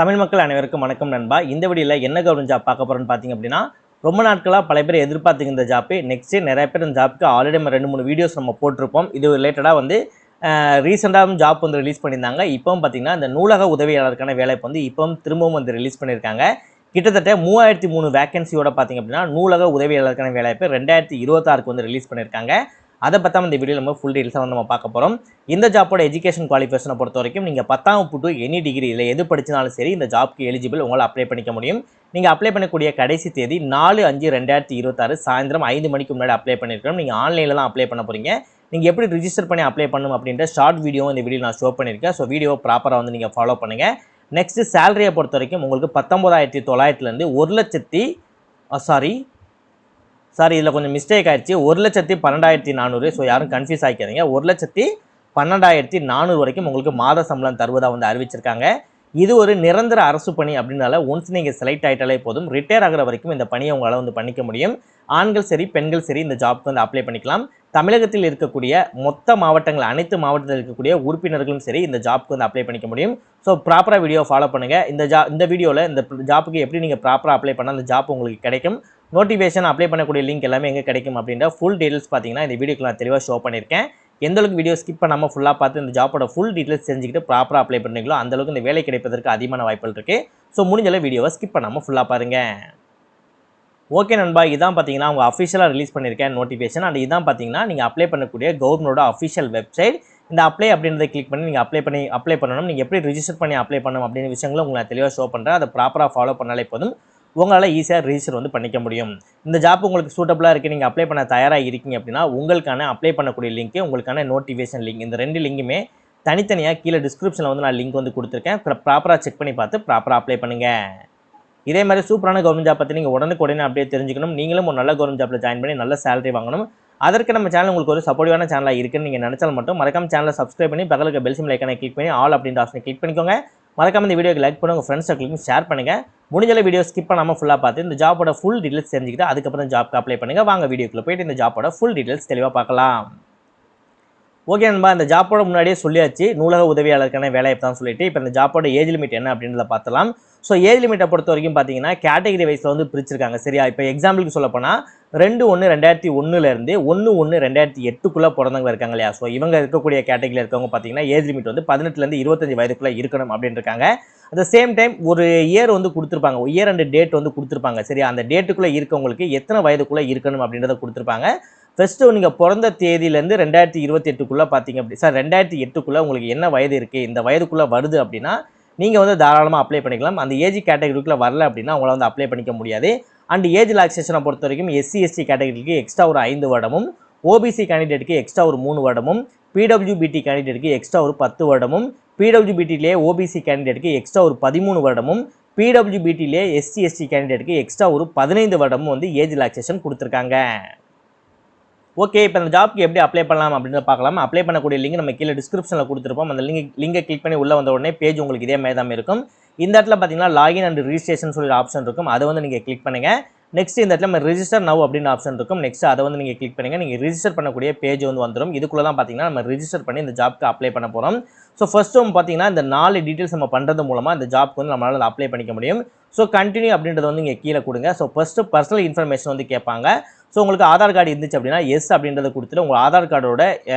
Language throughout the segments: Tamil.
தமிழ் மக்கள் அனைவருக்கும் வணக்கம் நண்பா. இந்த வீடியோல என்ன கவர்மெண்ட் ஜாப் பார்க்க போறோம்னு பார்த்தீங்க அப்படின்னா, ரொம்ப நாட்களா பல பேர் எதிர்பார்த்துங்க இந்த ஜாப். நெக்ஸ்ட் நிறைய பேர் இந்த ஜாப்க்கு ஆல்ரெடி நம்ம 2-3 வீடியோஸ் நம்ம போட்டிருப்போம். இது ரிலேட்டடா வந்து ரீசெண்டாக ஜாப் வந்து ரிலீஸ் பண்ணியிருந்தாங்க. இப்பவும் பார்த்தீங்கன்னா இந்த நூலக உதவியாளருக்கான வேலைப்பு வந்து இப்பவும் திரும்பவும் வந்து ரிலீஸ் பண்ணியிருக்காங்க. கிட்டத்தட்ட 3003 வேகன்சியோட பார்த்தீங்க அப்படின்னா நூலக உதவியாளருக்கான வேலைப்பு 2026க்கு வந்து ரிலீஸ் பண்ணியிருக்காங்க. அதை பற்றி இந்த வீடியோ நம்ம ஃபுல் டீல்ஸாக வந்து நம்ம பார்க்க போகிறோம். இந்த ஜாப்போட எஜுகேஷன் குவாலிஃபிகேஷனை பொறுத்த வரைக்கும் நீங்கள் 10ஆம் டு எனி டிகிரி இல்லை எது படிச்சினாலும் சரி இந்த ஜாப்க்கு எலிஜிபிள் உங்களால் அப்ளை பண்ணிக்க முடியும். நீங்கள் அப்ளை பண்ணக்கூடிய கடைசி தேதி 4/5/2026 சாயந்தரம் 5 மணிக்கு முன்னாடி அப்ளை பண்ணியிருக்கணும். நீங்கள் ஆன்லைனில் தான் அப்ளை பண்ண போகிறீங்க. நீங்கள் எப்படி ரிஜிஸ்டர் பண்ணி அப்ளை பண்ணணும் அப்படின்ற ஷார்ட் வீடியோவும் இந்த வீடியோ நான் ஷோ பண்ணியிருக்கேன். ஸோ வீடியோ ப்ராப்பராக வந்து நீங்கள் ஃபாலோ பண்ணுங்கள். நெக்ஸ்ட் சேலரியை பொறுத்த வரைக்கும் உங்களுக்கு 19,900லேருந்து 1,00,000 இதில் கொஞ்சம் மிஸ்டேக் ஆயிடுச்சு. 1,12,400. ஸோ யாரும் கன்ஃபியூஸ் ஆகிக்காதீங்க. 1,12,400 வரைக்கும் உங்களுக்கு மாத சம்பளம் தருவதாக வந்து அறிவிச்சிருக்காங்க. இது ஒரு நிரந்தர அரசு பணி அப்படின்னால ஒன்ஸ் நீங்கள் செலக்ட் ஆகிட்டாலே போதும், ரிட்டையர் ஆகிற வரைக்கும் இந்த பணியை உங்களால் வந்து பண்ணிக்க முடியும். ஆண்கள் சரி பெண்கள் சரி இந்த ஜாப்க்கு வந்து அப்ளை பண்ணிக்கலாம். தமிழகத்தில் இருக்கக்கூடிய மொத்த மாவட்டங்கள் அனைத்து மாவட்டத்தில் இருக்கக்கூடிய உறுப்பினர்களும் சரி இந்த ஜாப்க்கு வந்து அப்ளை பண்ணிக்க முடியும். ஸோ ப்ராப்பராக வீடியோ ஃபாலோ பண்ணுங்கள். இந்த வீடியோவில் இந்த ஜாப்புக்கு எப்படி நீங்கள் ப்ராப்பராக அப்ளை பண்ணால் அந்த ஜாப் உங்களுக்கு கிடைக்கும், நோட்டிஃபிகேஷன் அப்ளை பண்ணக்கூடிய லிங்க் எல்லாமே எங்கே கிடைக்கும் அப்படின்ற ஃபுல் டீடைல்ஸ் பார்த்தீங்கன்னா இந்த வீடியோக்கு நான் தெளிவாக ஷோ பண்ணியிருக்கேன். எந்த அளவுக்கு வீடியோ ஸ்கிப் பண்ணாமல் ஃபுல்லாக பார்த்து இந்த ஜாப்போட ஃபுல் டீடைல்ஸ் தெரிஞ்சுக்கிட்டு ப்ராப்பராக அப்ளை பண்ணுறீங்களோ அந்தளவுக்கு இந்த வேலை கிடைப்பதற்கு அதிகமான வாய்ப்புகள் இருக்குது. ஸோ முடிஞ்சளவு வீடியோவை ஸ்கிப் பண்ணாமல் ஃபுல்லாக பாருங்கள். ஓகே நண்பா, இதான் பார்த்தீங்கன்னா அவங்க அஃபிஷியலாக ரிலீஸ் பண்ணியிருக்கேன் நோட்டிஃபிகேஷன். அண்ட் இதான் பார்த்தீங்கன்னா நீங்கள் அப்ளை பண்ணக்கூடிய கவர்மெண்டோட அஃபிஷியல் வெப்சைட். இந்த அப்ளை அப்படின்றத கிளிக் பண்ணி நீங்கள் அப்ளை பண்ணணும். நீங்கள் எப்படி ரிஜிஸ்டர் பண்ணி அப்ளை பண்ணணும் அப்படின்ற விஷயங்களை உங்களுக்கு நான் தெளிவாக ஷோ பண்ணுறேன். அதை ப்ராப்பராக ஃபாலோ பண்ணாலே போதும், உங்களால் ஈஸியாக ரிஜிஸ்டர் வந்து பண்ணிக்க முடியும். இந்த ஜாப் உங்களுக்கு சூட்டபுளாக இருக்குது, நீங்கள் அப்ளை பண்ண தயாராக இருக்கீங்க அப்படின்னா உங்களுக்கான அப்ளை பண்ணக்கூடிய லிங்க்கு, உங்களுக்கான நோட்டிஃபிகேஷன் லிங்க், இந்த 2 லிங்குமே தனித்தனியாக கீழே டிஸ்கிரிப்ஷனில் வந்து நான் லிங்க் வந்து கொடுத்துருக்கேன். ப்ராப்பராக செக் பண்ணி பார்த்து ப்ராப்பராக அப்ளை பண்ணுங்கள். இதே மாதிரி சூப்பரான கவர்மெண்ட் ஜாப் பற்றி நீங்கள் உடனே அப்படியே தெரிஞ்சுக்கணும், நீங்களும் ஒரு நல்ல கவர்மெண்ட் ஜாப்பில் ஜாயின் பண்ணி நல்ல சேலரி வாங்கணும். அதற்கு நம்ம சேனல் உங்களுக்கு ஒரு சப்போர்ட்டிவான சேனலாக இருக்குன்னு நீங்கள் நினச்சால் மட்டும் மறக்காம சேனலை சப்ஸ்கிரைப் பண்ணி பக்கத்தில் பெல் சிம்பிள் ஐக்கானை கிளிக் பண்ணி ஆல் அப்படின்ற ஆப்ஷனை கிளிக் பண்ணிக்கோங்க. மறக்காம இந்த வீடியோக்கு லைக் பண்ணுங்க, உங்கள் ஃப்ரெண்ட்ஸ் சர்க்கிளுக்கும் ஷேர் பண்ணுங்கள். முடிஞ்ச வீடியோ ஸ்கிப் பண்ணாமல் ஃபுல்லாக பார்த்து இந்த ஜாப்போட ஃபுல் டீடைல்ஸ் தெரிஞ்சுக்கிட்டு அதுக்கப்புறம் ஜாப்க்கு அப்ளை பண்ணுங்கள். வாங்க வீடியோக்குள்ளே போயிட்டு இந்த ஜாப்போட ஃபுல் டீடைல்ஸ் தெளிவாக பார்க்கலாம். ஓகே நண்பா, இந்த ஜாப்போட முன்னாடியே சொல்லியாச்சு நூலக உதவியாளருக்கான வேலையை தான் சொல்லிட்டு இப்போ இந்த ஜாப்போட ஏஜ் லிமிட் என்ன அப்படின்றத பார்த்தலாம். ஸோ ஏஜ் லிமிட்டை பொறுத்த வரைக்கும் பார்த்தீங்கன்னா கேட்டகரி வைஸில் வந்து பிரிச்சிருக்காங்க. சரியா, இப்போ எக்ஸாம்பிளுக்கு சொல்ல போனால் 2/1/2001லேருந்து 1/1/2008க்குள்ளே பிறந்தவங்க இருக்காங்க இல்லையா. ஸோ இவங்க இருக்கக்கூடிய கேட்டகரியில் இருக்கவங்க பார்த்தீங்கன்னா ஏஜ் லிமிட் வந்து 18லேருந்து 25 வயதுக்குள்ளே இருக்கணும் அப்படின்னு இருக்காங்க. அட் த சேம் டைம் ஒரு இயர் வந்து கொடுத்துருப்பாங்க, இயர் அண்ட் டேட் வந்து கொடுத்துருப்பாங்க. சரியா, அந்த டேட்டுக்குள்ளே இருக்கவங்களுக்கு எத்தனை வயதுக்குள்ளே இருக்கணும் அப்படின்றத கொடுத்துருப்பாங்க. ஃபஸ்ட்டு நீங்கள் பிறந்த தேதியிலேருந்து 2028க்குள்ளே பார்த்தீங்க அப்படி 2008க்குள்ளே உங்களுக்கு என்ன வயது இருக்குது, இந்த வயதுக்குள்ளே வருது அப்படின்னா நீங்கள் வந்து தாராளமாக அப்ளை பண்ணிக்கலாம். அந்த ஏஜ் கேட்டகரிக்குள்ளே வரல அப்படின்னா உங்களால் வந்து அப்ளை பண்ணிக்க முடியாது. அண்ட் ஏஜ் ரிலாக்ஸேஷனை பொறுத்த வரைக்கும் SC/ST கேட்டகரிக்கு எக்ஸ்ட்ரா ஒரு 5 வருடமும், ஓபிசி கேண்டிடேட்டுக்கு எக்ஸ்ட்ரா ஒரு 3 வருடமும், பிடபிள்யூபிடி கேண்டிடேட்டுக்கு எக்ஸ்ட்ரா ஒரு 10 வருடமும், பிடபிள்யூபிடிலே ஓபிசி கேண்டிடேட்டுக்கு எக்ஸ்ட்ரா ஒரு 13 வருடமும், பிடபிள்யூபிடிலே SC/ST கேண்டிடேட்டுக்கு எக்ஸ்ட்ரா ஒரு 15 வருடமும் வந்து ஏஜ் ரிலாக்ஸேஷன் கொடுத்துருக்காங்க. ஓகே, இப்போ இந்த ஜாப்க்கு எப்படி அப்ளை பண்ணலாம் அப்படின்னு பார்க்கலாம். அப்ளை பண்ணக்கூடிய லிங்க் நம்ம கீழே டிஸ்கிரிப்ஷனில் கொடுத்துருப்போம். அந்த லிங்கை கிளிக் பண்ணி உள்ளே வந்த உடனே பேஜ் உங்களுக்கு இதே மாதிரி தான் இருக்கும். இந்த இடத்துல பார்த்தீங்கன்னா லாகின் அண்ட் ரிஜிஸ்ட்ரேஷன் சொல்லி ஆப்ஷன் இருக்கும், அதை வந்து நீங்கள் கிளிக் பண்ணுங்கள். நெக்ஸ்ட் இந்த இடத்துல நம்ம ரிஜிஸ்டர் நவ் அப்படின்னு ஆப்ஷன் இருக்கும். நெக்ஸ்ட் அதை வந்து நீங்கள் கிளிக் பண்ணுங்கள். நீங்கள் ரிஜிஸ்டர் பண்ணக்கூடிய பேஜ் வந்து வந்துடும். இதுக்குள்ளே தான் பார்த்தீங்கன்னா நம்ம ரிஜிஸ்டர் பண்ணி இந்த ஜாப்க்கு அப்ளை பண்ண போகிறோம். ஸோ ஃபர்ஸ்ட் பார்த்தீங்கன்னா இந்த 4 டீட்டெயில்ஸ் நம்ம பண்ணுறது மூலமாக இந்த ஜாப்க்கு வந்து நம்மளால் அப்ளை பண்ணிக்க முடியும். ஸோ கண்டினியூ அப்படின்றத வந்து நீங்கள் கீழே கொடுங்க. ஸோ ஃபர்ஸ்ட்டு பர்சனல் இன்ஃபர்மேஷன் வந்து கேட்பாங்க. ஸோ உங்களுக்கு ஆதார் கார்டு இருந்துச்சு அப்படின்னா எஸ் அப்படின்றத கொடுத்துட்டு உங்கள் ஆதார் கார்டோட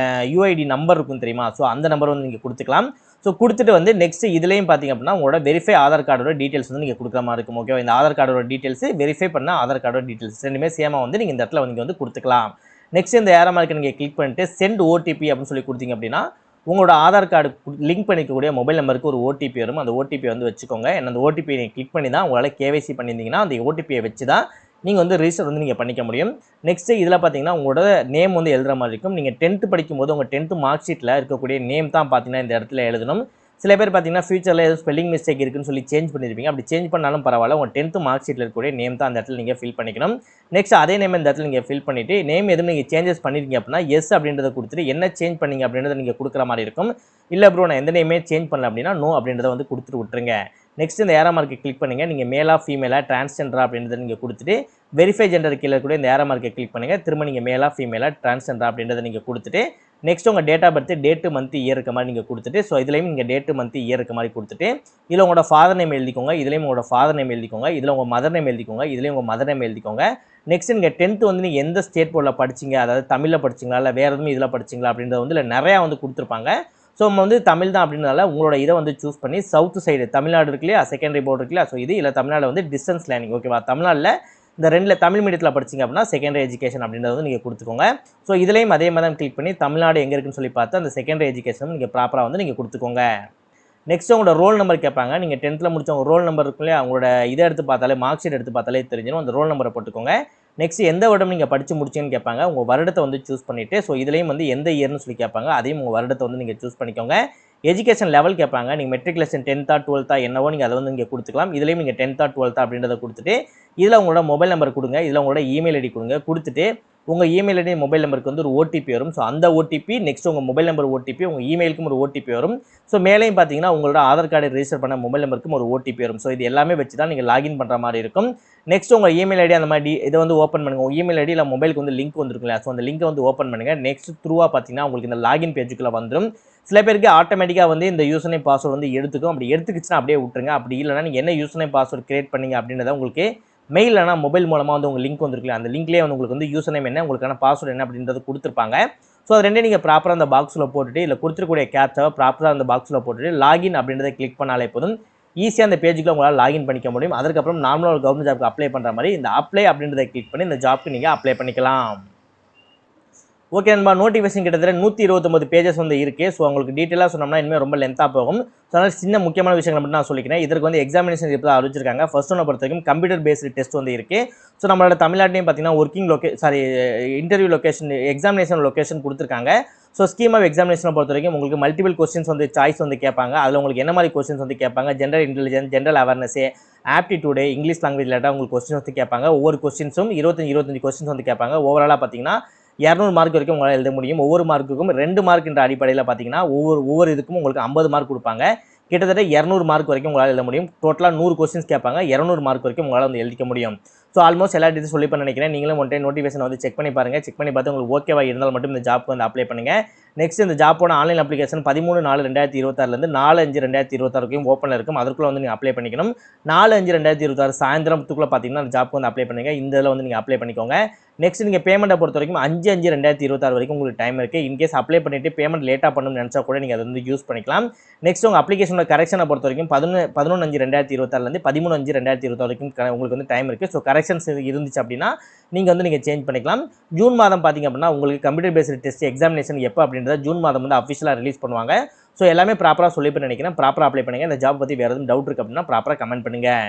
யூஐடி நம்பர் இருக்கும் தெரியுமா, ஸோ அந்த நம்பர் வந்து நீங்கள் கொடுத்துக்கலாம். ஸோ கொடுத்துட்டு வந்து நெக்ஸ்ட் இதுலேயும் பார்த்தீங்க அப்படின்னா உங்களோட வெரிஃபை ஆதார் கார்டோட டீட்டெயில்ஸ் வந்து நீங்கள் கொடுக்குற மாதிரி இருக்கும். ஓகே, இந்த ஆதார் கார்டோட டீட்டெயில்ஸ் வெரிஃபை பண்ண ஆதார் கார்டோட டீட்டெயில்ஸ் ரெண்டுமே சேமாக வந்து நீங்கள் இந்த இடத்துல நீங்கள் வந்து கொடுத்துக்கலாம். நெக்ஸ்ட் இந்த ஏரோ மார்க்கை நீங்கள் கிளிக் பண்ணிட்டு சென்ட் ஓடிபி அப்படின்னு சொல்லி கொடுத்தீங்க அப்படின்னா உங்களோட ஆதார் கார்டு லிங்க் பண்ணிக்கக்கூடிய மொபைல் நம்பருக்கு ஒரு ஓடிபி வரும். அந்த ஓடிபி வந்து வச்சுக்கோங்க. அந்த ஓடிபியை நீங்கள் கிளிக் பண்ணி தான் உங்களால் கேவைசி பண்ணியிருந்தீங்கன்னா அந்த ஓடிபியை வச்சு தான் நீங்கள் வந்து ரிஜிஸ்டர் வந்து நீங்கள் பண்ணிக்க முடியும். நெக்ஸ்ட்டு இதில் பார்த்தீங்கன்னா உங்களோட நேம் வந்து எழுதுகிற மாதிரி இருக்கும். நீங்கள் 10th படிக்கும்போது உங்கள் 10th மார்க் ஷீட்டில் இருக்கக்கூடிய நேம் தான் பார்த்தீங்கன்னா இந்த இடத்துல எழுதணும். சில பேர் பார்த்தீங்கன்னா ஃபியூச்சரில் ஏதோ ஸ்பெல்லிங் மிஸ்டேக் இருக்குன்னு சொல்லி சேஞ்ச் பண்ணியிருப்பீங்க. அப்படி சேஞ்ச் பண்ணாலும் பரவாயில்ல, உங்கள் 10th மார்க் ஷீட்டில் இருக்கக்கூடிய நேம் தான் அந்த இடத்துல நீங்கள் ஃபில் பண்ணிக்கணும். நெக்ஸ்ட் அதே நேம் இந்த இடத்துல நீங்கள் ஃபில் பண்ணிவிட்டு நேம் எதுவும் நீங்கள் சேஞ்சஸ் பண்ணியிருக்கீங்க அப்படின்னா எஸ் அப்படின்றத கொடுத்துட்டு என்ன சேஞ்ச் பண்ணீங்க அப்படின்றத நீங்கள் கொடுக்குற மாதிரி இருக்கும். இல்லை ப்ரோ நான் எந்த நேமே சேஞ்ச் பண்ணல அப்படின்னா நோ அப்படின்றத வந்து கொடுத்துட்டு விட்டுருங்க. நெக்ஸ்ட் இந்த ஏரோ மார்க்கை கிளிக் பண்ணுங்கள். நீங்கள் மேலா ஃபீமேலா டிரான்ஸ்ஜெண்டரா அப்படின்றத நீங்கள் கொடுத்துட்டு வெரிஃபை ஜெண்டர் கீழே கூட இந்த ஏரோ மார்க்கை கிளிக் பண்ணுங்கள். திரும்ப நீங்கள் மேலா ஃபீமேலா டிரான்ஸ்ஜெண்டரா அப்படின்றத நீங்கள் கொடுத்துட்டு நெக்ஸ்ட் உங்கள் date of birth date month year இருக்க மாதிரி நீங்கள் கொடுத்துட்டு ஸோ இதுலேயும் நீங்கள் டேட்டு மந்த் இயர் இருக்க மாதிரி கொடுத்துட்டு இதில் உங்களோட ஃபாதர் நேம் எழுதிக்கோங்க, இதுலேயும் உங்களோட ஃபாதர் நேம் எழுதிக்கோங்க, இதில் உங்கள் மதர் நேம் எழுதிக்கோங்க, இதுலேயும் உங்கள் மதர் நேம் எழுதிக்கோங்க. நெக்ஸ்ட் நீங்கள் 10th வந்து நீங்கள் எந்த ஸ்டேட் போர்டில் படிச்சிங்க, அதாவது தமிழில் படிச்சிங்களா இல்லை வேறு எதுவும் இதில் படிச்சிங்களா அப்படின்றது வந்து இல்லை நிறையா வந்து கொடுத்துருப்பாங்க. ஸோ நம்ம வந்து தமிழ் தான் அப்படின்றதால உங்களோட இதை வந்து சூஸ் பண்ணி சவுத் சைடு தமிழ்நாடு இருக்கு இல்லையா, செகண்டரி போர்டு இருக்கு இல்லையா, ஸோ இது இல்லை தமிழ்நாடு வந்து டிஸ்டன்ஸ் லேர்னிங் ஓகேவா. தமிழ்நாட்டில் இந்த 2ல் தமிழ் மீடியத்தில் படிச்சிங்க அப்படின்னா செகண்டரி எஜுகேஷன் அப்படின்றத வந்து நீங்கள் கொடுத்துக்கோங்க. ஸோ இதுலேயும் அதே மாதிரி தான் கிளிக் பண்ணி தமிழ்நாடு எங்கே இருக்குன்னு சொல்லி பார்த்து அந்த செகண்டரி எஜுகேஷன் நீங்கள் ப்ராப்பராக வந்து நீங்கள் கொடுத்துக்கோங்க. நெக்ஸ்ட் உங்களோட ரோல் நம்பர் கேட்பாங்க. நீங்கள் 10th முடிச்சவங்க ரோல் நம்பர் இருக்கும் இல்லையா, அவங்களோட இதை எடுத்து பார்த்தாலே மார்க் ஷீட் எடுத்து பார்த்தாலே தெரிஞ்சிடும். அந்த ரோல் நம்பரை போட்டுக்கோங்க. நெக்ஸ்ட் எந்த வருடம் நீங்கள் படித்து முடிச்சிங்கன்னு கேட்பாங்க. உங்கள் வருடத்தை வந்து சூஸ் பண்ணிவிட்டு ஸோ இதுலேயும் வந்து எந்த இயர்னு சொல்லி கேட்பாங்க. அதையும் உங்கள் வருடத்தை வந்து நீங்கள் சூஸ் பண்ணிக்கோங்க. எஜுகேஷன் லெவல் கேட்பாங்க. நீங்கள் மெட்ரிகுலேஷன் 10th 12th என்னவோ நீங்கள் அதை வந்து இங்கே கொடுத்துக்கலாம். இதுலேயும் நீங்கள் 10th 12th அப்படின்றத கொடுத்துட்டு இதில் உங்களோட மொபைல் நம்பர் கொடுங்க, இதில் உங்களோட இமெயில் ஐடி கொடுங்க. கொடுத்துட்டு உங்கள் இமெயில் ஐடி மொபைல் நம்பருக்கு வந்து ஒரு ஓடிபி வரும். ஸோ அந்த ஓடிபி நெக்ஸ்ட் உங்கள் மொபைல் நம்பர் ஓடிபி உங்கள் இமெயிலுக்கும் ஒரு ஓடிபி வரும். ஸோ மேலேயும் பார்த்தீங்கன்னா உங்களோட ஆதார் கார்டு ரெஜிஸ்டர் பண்ண மொபைல் நம்பருக்கும் ஒரு ஓடிபி வரும். ஸோ இது எல்லாமே வச்சு தான் நீங்கள் லாகின் பண்ணுற மாதிரி இருக்கும். நெக்ஸ்ட் உங்கள் இமெயில் ஐடி அந்த மாதிரி இதை வந்து ஓப்பன் பண்ணுங்கள். உங்கள் இமெயில் ஐடி இல்லை மொபைலுக்கு வந்து லிங்க் வந்துருக்குல்ல, ஸோ அந்த லிங்கை வந்து ஓப்பன் பண்ணுங்கள். நெக்ஸ்ட் த்ரூவாக பார்த்தீங்கன்னா உங்களுக்கு இந்த லாகின் பேஜுக்குள்ளே வந்துடும். சில பேருக்கு ஆட்டோமேட்டிக்காக வந்து இந்த யூசர் நேம் பாஸ்வேர்டு வந்து எடுத்துக்கும். அப்படி எடுத்துக்கிச்சுன்னா அப்படியே விட்டுருங்க. அப்படி இல்லைனா நீங்கள் என்ன யூசர் நேம் பாஸ்வேர்டு கிரியேட் பண்ணீங்க அப்படின்றத உங்களுக்கு மெயில் இல்லைனா மொபைல் மூலமாக வந்து உங்கள் லிங்க் வந்துருக்குல்ல, அந்த லிங்க்லேயே வந்து உங்களுக்கு வந்து யூசர் நேம் என்ன உங்களுக்கான பாஸ்வேர்டு என்ன அப்படின்றது கொடுத்துருப்பாங்க. ஸோ அது ரெண்டே நீங்கள் ப்ராப்பராக அந்த பாக்ஸில் போட்டுட்டு இல்லை கொடுத்துருக்கூடிய கேப்சாவை ப்ராப்பராக அந்த பாக்ஸில் போட்டுட்டு லாகின் அப்படின்றத கிளிக் பண்ணாலே போதும். ஈஸியாக அந்த பேஜுக்குள்ள உங்களால் லாகின் பண்ணிக்க முடியும். அதுக்கப்புறம் நார்மலாக ஒரு கவர்மெண்ட் ஜாப்க்கு அப்ளை பண்ணுற மாதிரி இந்த அப்ளை அப்படின்றத கிளிக் பண்ணி இந்த ஜாப்க்கு நீங்கள் அப்ளை பண்ணிக்கலாம். ஓகே நண்பா, நோட்டிஃபிகேஷன் கிட்டத்தட்ட 129 பேஜஸ் வந்து இருக்குது. ஸோ உங்களுக்கு டீட்டெயிலாக சொன்னோம்னா இனிமேல் ரொம்ப லென்த்தாக போகும். ஸோ அதனால் சின்ன முக்கியமான விஷயங்கள் மட்டும் நான் சொல்லிக்கிறேன். இதற்கு வந்து எக்ஸாமினேஷன் இப்போ தான் அறிவிச்சிருக்காங்க. ஃபர்ஸ்ட் ஒன்றை பொறுத்த வரைக்கும் கம்ப்யூட்டர் பேஸ்டு டெஸ்ட் வந்து இருக்குது. ஸோ நம்மளோட தமிழ்நாட்டிலையும் பார்த்தீங்கன்னா இன்டர்வியூ லொகேஷன் எக்ஸாமினேஷன் லொகேஷன் கொடுத்துருக்காங்க. ஸோ ஸ்கீம் ஆஃப் எக்ஸாமினேஷனை பொறுத்த வரைக்கும் உங்களுக்கு மல்டிபிள் கொஸ்டின்ஸ் வந்து சாய்ஸ் வந்து கேட்பாங்க. அதில் உங்களுக்கு என்ன மாதிரி கொஸ்டின்ஸ் வந்து கேட்பாங்க, general intelligence, general awareness, aptitude, English language ரிலேட்டாக உங்களுக்கு கொஸ்டின் வந்து கேட்பாங்க. ஒவ்வொரு கொஸ்டின்ஸும் 25 கொஸ்டின்ஸ் வந்து கேட்பாங்க. ஓவராலாக பார்த்தீங்கன்னா 200 மார்க் வரைக்கும் உங்களால் எழுத முடியும். ஒவ்வொரு மார்க்குக்கும் 2 மார்க் என்ற அடிப்படையில் பார்த்தீங்கன்னா ஒவ்வொரு இதுக்கும் உங்களுக்கு 50 மார்க் கொடுப்பாங்க. கிட்டத்தட்ட 200 மார்க் வரைக்கும் உங்களால் எழுத முடியும். டோட்டலாக 100 கொஸ்டின்ஸ் கேட்பாங்க. 200 மார்க் வரைக்கும் உங்களால் வந்து எழுதிக்க முடியும். ஸோ ஆல்மோஸ்ட் எல்லா டீட்டெயில்ஸ் சொல்லி நினைக்கிறேன். நீங்களும் ஒன் டைம் நோட்டிஃபிகேஷன் வந்து செக் பண்ணி பாருங்கள். செக் பண்ணி பார்த்து உங்களுக்கு ஓகேவா இருந்தால் மட்டும் இந்த ஜாப்க்கு வந்து அப்ளை பண்ணுங்கள். நெக்ஸ்ட் இந்த ஜாப்போட ஆன்லைன் அப்ளிகேஷன் 13/4/2026 4/5/2026 வரைக்கும் ஓப்பனில் இருக்கும். அதற்குள்ளே வந்து நீங்கள் அப்ளை பண்ணிக்கணும். 4/5/2026 சாயந்தரத்துக்குள்ளே பார்த்தீங்கன்னா அந்த ஜாப்க்கு வந்து அப்ளை பண்ணுங்கள். இந்த இதில் வந்து நீங்கள் அப்ளை பண்ணிக்கோங்க. நெக்ஸ்ட் நீங்கள் பேமெண்ட்டை பொறுத்த வரைக்கும் 5/5/2026 வரைக்கும் உங்களுக்கு டைம் இருக்குது. இன்கேஸ் அப்ளை பண்ணிவிட்டு பேமெண்ட் லேட்டாக பண்ணணும்னு நினச்சா கூட நீங்கள் அதை வந்து யூஸ் பண்ணிக்கலாம். நெக்ஸ்ட் உங்கள் அப்ளிகேஷனோட கரெக்ஷனை பொறுத்த வரைக்கும் 11/5/2026 13/5/2026 வரைக்கும் உங்களுக்கு வந்து டைம் இருக்குது. ஸோ கரெக்ஷன்ஸ் இருந்துச்சு அப்படின்னா நீங்கள் சேஞ்ச் பண்ணிக்கலாம். ஜூன் மாதம் பார்த்தீங்க அப்படின்னா உங்களுக்கு கம்ப்யூட்டர் பேஸ்டு டெஸ்ட் எக்ஸாமினேஷன் எப்போ அப்படின்றத ஜூன் மாதம் வந்து அஃபிஷியலாக ரிலீஸ் பண்ணுவாங்க. ஸோ எல்லாமே ப்ராப்பராக சொல்லி நினைக்கிறேன். ப்ராப்பராக அப்ளை பண்ணுங்கள். இந்த ஜாப் பற்றி வேறு எதுவும் டவுட் இருக்குது அப்படின்னா ப்ராப்பராக கமெண்ட் பண்ணுங்கள்.